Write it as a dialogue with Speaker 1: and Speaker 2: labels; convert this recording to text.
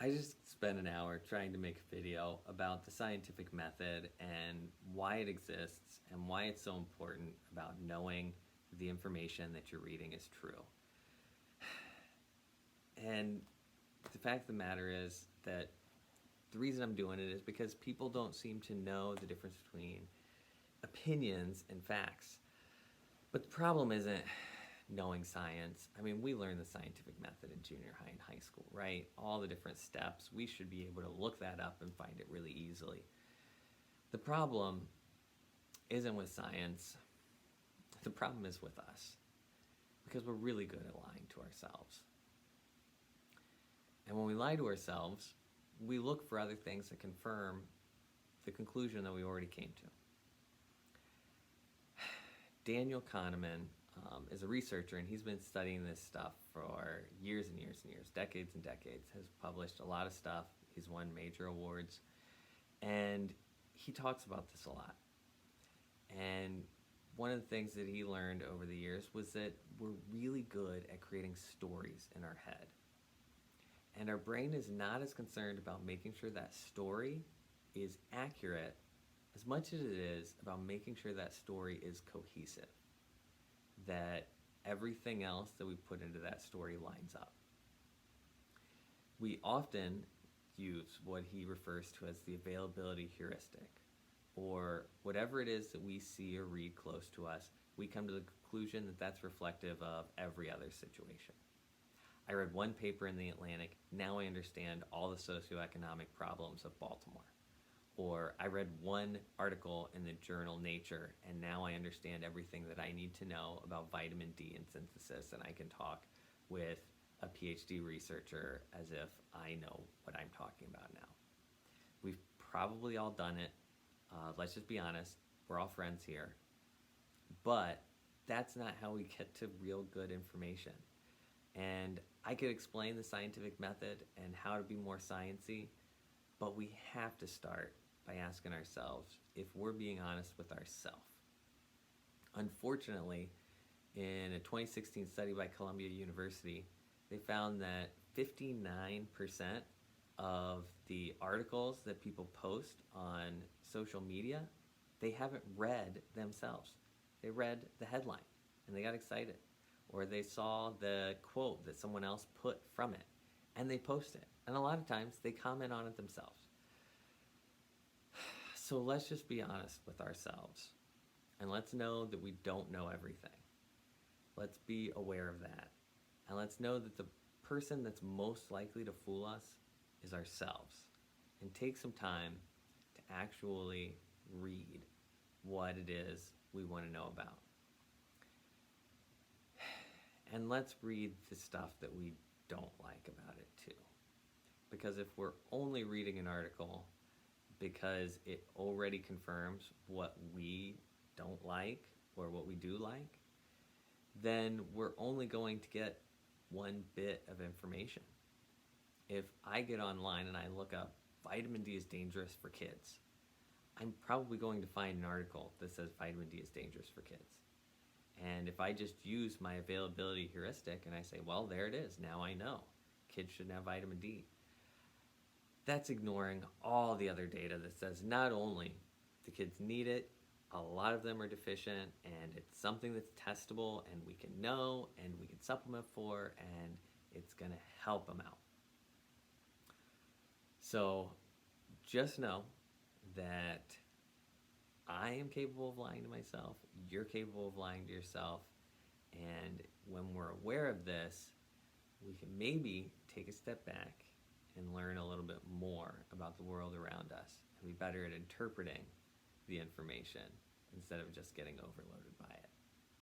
Speaker 1: I just spent an hour trying to make a video about the scientific method and why it exists and why it's so important about knowing the information that you're reading is true. And the fact of the matter is that the reason I'm doing it is because people don't seem to know the difference between opinions and facts. But the problem isn't knowing science. I mean, we learn the scientific method in junior high and high school, right? All the different steps. We should be able to look that up and find it really easily. The problem isn't with science. The problem is with us because we're really good at lying to ourselves. And when we lie to ourselves, we look for other things that confirm the conclusion that we already came to. Daniel Kahneman is a researcher, and he's been studying this stuff for years and years and years, decades and decades, has published a lot of stuff. He's won major awards, and he talks about this a lot. And one of the things that he learned over the years was that we're really good at creating stories in our head. And our brain is not as concerned about making sure that story is accurate as much as it is about making sure that story is cohesive, that everything else that we put into that story lines up. We often use what he refers to as the availability heuristic, or whatever it is that we see or read close to us, we come to the conclusion that that's reflective of every other situation. I read one paper in the Atlantic, now I understand all the socioeconomic problems of Baltimore. Or I read one article in the journal Nature, and now I understand everything that I need to know about vitamin D and synthesis, and I can talk with a PhD researcher as if I know what I'm talking about now. We've probably all done it. Let's just be honest, we're all friends here. But that's not how we get to real good information. And I could explain the scientific method and how to be more sciencey, but we have to start by asking ourselves if we're being honest with ourselves. Unfortunately, in a 2016 study by Columbia University, they found that 59% of the articles that people post on social media, they haven't read themselves. They read the headline and they got excited. Or they saw the quote that someone else put from it and they post it. And a lot of times they comment on it themselves. So let's just be honest with ourselves and let's know that we don't know everything. Let's be aware of that. And let's know that the person that's most likely to fool us is ourselves. And take some time to actually read what it is we want to know about. And let's read the stuff that we don't like about it too. Because if we're only reading an article because it already confirms what we don't like or what we do like, then we're only going to get one bit of information. If I get online and I look up vitamin D is dangerous for kids, I'm probably going to find an article that says vitamin D is dangerous for kids. And if I just use my availability heuristic and I say, well, there it is, now I know, kids shouldn't have vitamin D, that's ignoring all the other data that says not only the kids need it, a lot of them are deficient, and it's something that's testable and we can know and we can supplement for, and it's going to help them out. So just know that I am capable of lying to myself, you're capable of lying to yourself, and when we're aware of this, we can maybe take a step back and learn a little bit more about the world around us and be better at interpreting the information instead of just getting overloaded by it.